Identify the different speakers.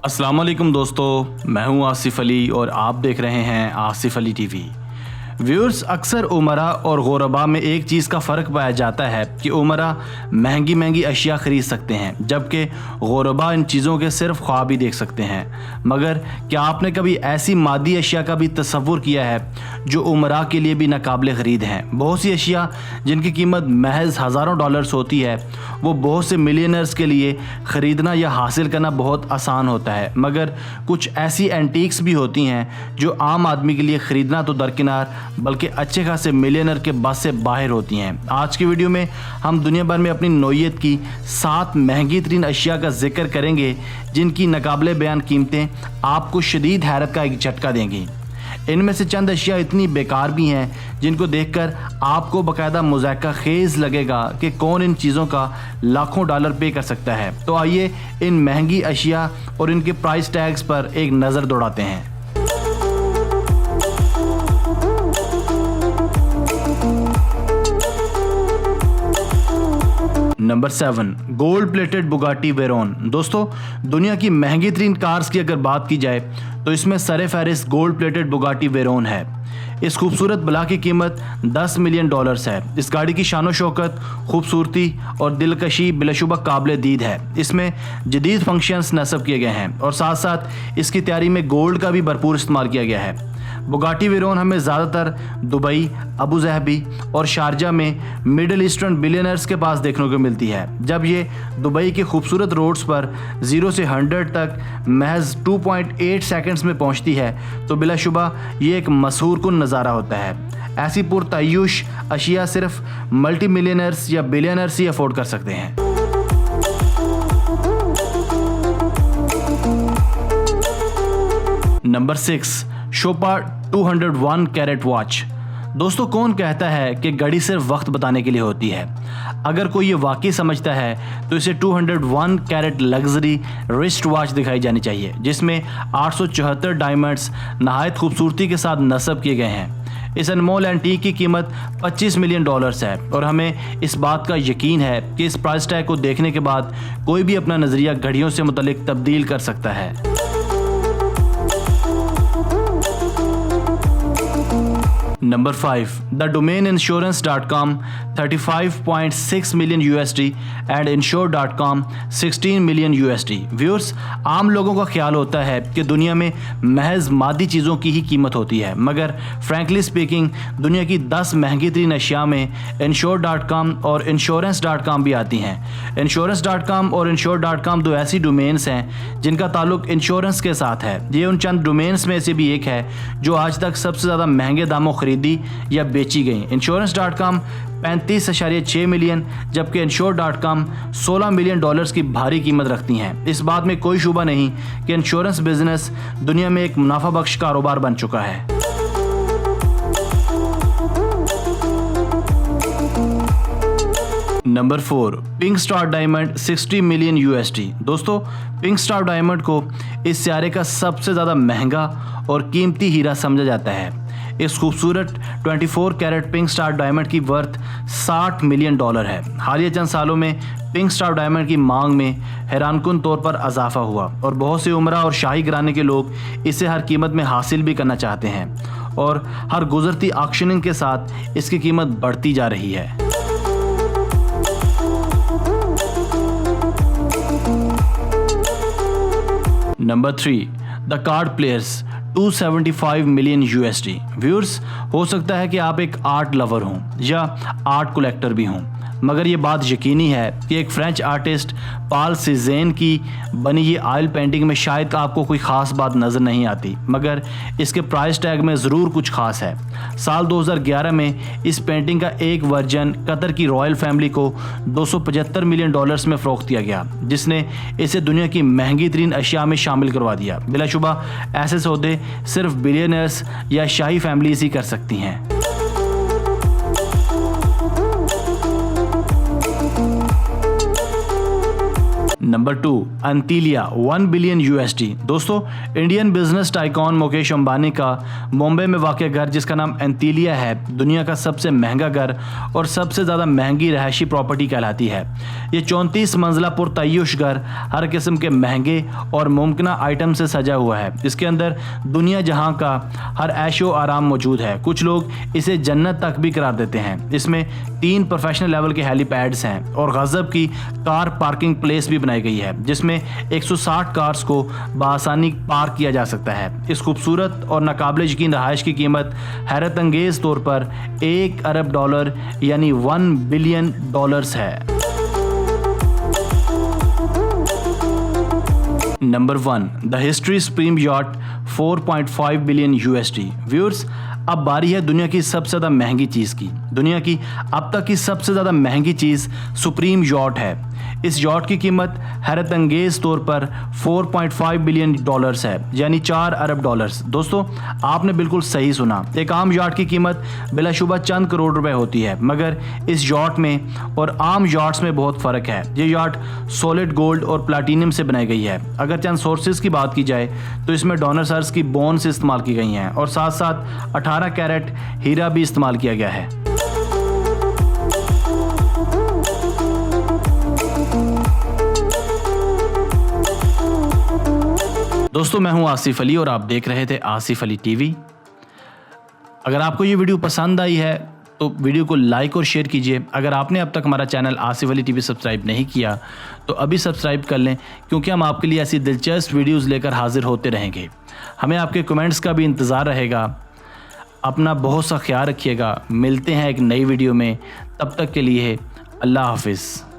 Speaker 1: अस्सलाम वालेकुम दोस्तों, मैं हूं आसिफ अली और आप देख रहे हैं आसिफ अली टीवी। व्यूअर्स, अक्सर उमरा और गुरबा में एक चीज़ का फ़र्क पाया जाता है कि उमरा महंगी महंगी अशिया ख़रीद सकते हैं, जबकि गुरबा इन चीज़ों के सिर्फ ख्वाब ही देख सकते हैं। मगर क्या आपने कभी ऐसी मादी अशिया का भी तसव्वुर किया है जो उमरा के लिए भी नाकाबिले ख़रीद हैं? बहुत सी अशिया जिनकी कीमत महज हज़ारों डॉलर्स होती है, वो बहुत से मिलियनर्स के लिए ख़रीदना या हासिल करना बहुत आसान होता है। मगर कुछ ऐसी एंटीक्स भी होती हैं जो आम आदमी के लिए ख़रीदना तो दरकिनार बल्कि अच्छे खासे मिलियनर के बस से बाहर होती हैं। आज की वीडियो में हम दुनिया भर में अपनी नौइयत की 7 महंगी तरीन अशिया का जिक्र करेंगे जिनकी नाकाबिले बयान कीमतें आपको शदीद हैरत का एक झटका देंगी। इनमें से चंद अशिया इतनी बेकार भी हैं जिनको देखकर आपको बाकायदा मुज़ायका खेज़ लगेगा कि कौन इन चीज़ों का लाखों डॉलर पे कर सकता है। तो आइए इन महंगी अशिया और इनके प्राइस टैग्स पर एक नज़र दौड़ाते हैं। Number 7, gold plated Bugatti Veyron. दोस्तों, दुनिया की महंगी तरीन कार्स की अगर बात की जाए तो इसमें सरे फहरिस्त गोल्ड प्लेटेड बुगाटी वेरोन है। इस खूबसूरत बला की कीमत $10 मिलियन है। इस गाड़ी की शानो शौकत, खूबसूरती और दिलकशी बिलाशुबा काबिल दीद है। इसमें जदीद फंक्शंस नस्ब किए गए हैं और साथ साथ इसकी तैयारी में गोल्ड का भी भरपूर इस्तेमाल किया गया है। बुगाटी वेरोन हमें ज़्यादातर दुबई, अबू ज़हबी और शारजा में मिडिल ईस्टर्न बिलियनर्स के पास देखने को मिलती है। जब ये दुबई के खूबसूरत रोड्स पर 0 से 100 तक महज 2.8 सेकंड्स में पहुंचती है तो बिलाशुबा ये एक मशहूर कुन नज़ारा होता है। ऐसी पुरतयुश अशिया सिर्फ मल्टी मिलियनर्स या बिलियनर्स ही अफोर्ड कर सकते हैं। Number 6, Chopard 201 carat watch. दोस्तों, कौन कहता है कि घड़ी सिर्फ वक्त बताने के लिए होती है? अगर कोई ये वाकई समझता है तो इसे 201 कैरेट लग्जरी रिस्ट वॉच दिखाई जानी चाहिए, जिसमें 874 डायमंड्स नहायत खूबसूरती के साथ नस्ब किए गए हैं। इस अनमोल एंटीक की कीमत $25 मिलियन है और हमें इस बात का यकीन है कि इस प्राइस टैग को देखने के बाद कोई भी अपना नज़रिया घड़ियों से मुतल्लिक तब्दील कर सकता है। Number 5, the domain insurance.com $35.6 million and insure.com $16 million. Viewers, आम लोगों का ख्याल होता है कि दुनिया में महज मादी चीज़ों की ही कीमत होती है, मगर फ्रैंकली स्पीकिंग दुनिया की 10 महंगी तरीन अशिया में insure.com और insurance.com भी आती हैं। insurance.com और insure.com दो ऐसी डोमेन्स हैं जिनका ताल्लुक इंश्योरेंस के साथ है। ये उन चंद डोमेन्स में से भी एक है जो आज तक सबसे ज़्यादा महंगे दामों खरीदी या बेची गई। इंश्योरेंस.com 35.6 मिलियन जबकि insure.com $16 मिलियन की भारी कीमत रखती हैं। इस बात में कोई शुबा नहीं कि इंश्योरेंस बिजनेस दुनिया में एक मुनाफा बख्श कारोबार बन चुका है। Number 4, pink star diamond $60 million. दोस्तों, पिंक स्टार डायमंड को इस सियारे का सबसे ज़्यादा महंगा और कीमती हीरा समझा जाता है। इस खूबसूरत 24 कैरेट पिंक स्टार डायमंड की वर्थ $60 मिलियन है। हालिया चंद सालों में पिंक स्टार डायमंड की मांग में हैरानकुन तौर पर इजाफा हुआ और बहुत से उमरा और शाही घराने के लोग इसे हर कीमत में हासिल भी करना चाहते हैं और हर गुजरती ऑक्शनिंग के साथ इसकी कीमत बढ़ती जा रही है। Number 3, the card players $275 million. Viewers, हो सकता है कि आप एक आर्ट लवर हों या आर्ट कलेक्टर भी हों, मगर ये बात यकीनी है कि एक फ्रेंच आर्टिस्ट पाल सीजेन की बनी ये ऑयल पेंटिंग में शायद आपको कोई ख़ास बात नज़र नहीं आती, मगर इसके प्राइस टैग में ज़रूर कुछ ख़ास है। साल 2011 में इस पेंटिंग का एक वर्जन कतर की रॉयल फैमिली को $275 मिलियन में फ़रोख्त किया गया, जिसने इसे दुनिया की महंगी तरीन अशिया में शामिल करवा दिया। बिलाशुबा ऐसे सौदे सिर्फ बिलियनर्स या शाही फैमिलीज ही कर सकती हैं। Number 2, Antilia 1 billion USD। दोस्तों, Indian business tycoon Mukesh Ambani का मुंबई में वाक़ घर जिसका नाम एंटीलिया है, दुनिया का सबसे महंगा घर और सबसे ज़्यादा महंगी रहायशी प्रॉपर्टी कहलाती है। ये 34 मंजिला पुरतय्युश घर हर किस्म के महंगे और मुमकिन आइटम से सजा हुआ है। इसके अंदर दुनिया जहां का हर ऐशो आराम मौजूद है। कुछ लोग इसे जन्नत तक भी करार देते हैं। इसमें 3 प्रोफेशनल लेवल के हेलीपैड्स हैं और गजब की कार पार्किंग प्लेस भी बनाई गई है जिसमें 160 कार्स को बआसानी पार्क किया जा सकता है। इस खूबसूरत और नाकाबिल यकीन रहायश की कीमत हैरत अंगेज तौर पर $1 अरब यानी $1 बिलियन है। Number 1, the history supreme yacht 4.5 billion USD। Viewers, अब बारी है दुनिया की सबसे ज़्यादा महंगी चीज़ की। दुनिया की अब तक की सबसे ज़्यादा महंगी चीज़ सुप्रीम यॉट है। इस यॉट की कीमत हैरत अंगेज तौर पर $4.5 बिलियन है यानी $4 अरब। दोस्तों, आपने बिल्कुल सही सुना। एक आम यॉट की कीमत बिलाशुबा चंद करोड़ रुपए होती है, मगर इस यॉट में और आम यॉट्स में बहुत फ़र्क है। ये यॉट सॉलिड गोल्ड और प्लाटीनियम से बनाई गई है। अगर चंद सोर्सेज की बात की जाए तो इसमें डायनासोर्स की बोन से इस्तेमाल की गई हैं और साथ साथ 18 कैरेट हीरा भी इस्तेमाल किया गया है। दोस्तों, मैं हूं आसिफ अली और आप देख रहे थे आसिफ अली टीवी। अगर आपको ये वीडियो पसंद आई है तो वीडियो को लाइक और शेयर कीजिए। अगर आपने अब तक हमारा channel Asif Ali TV subscribe नहीं किया तो अभी सब्सक्राइब कर लें, क्योंकि हम आपके लिए ऐसी दिलचस्प वीडियोस लेकर हाजिर होते रहेंगे। हमें आपके कमेंट्स का भी इंतज़ार रहेगा। अपना बहुत सा ख्याल रखिएगा। मिलते हैं एक नई वीडियो में, तब तक के लिए अल्लाह हाफिज़।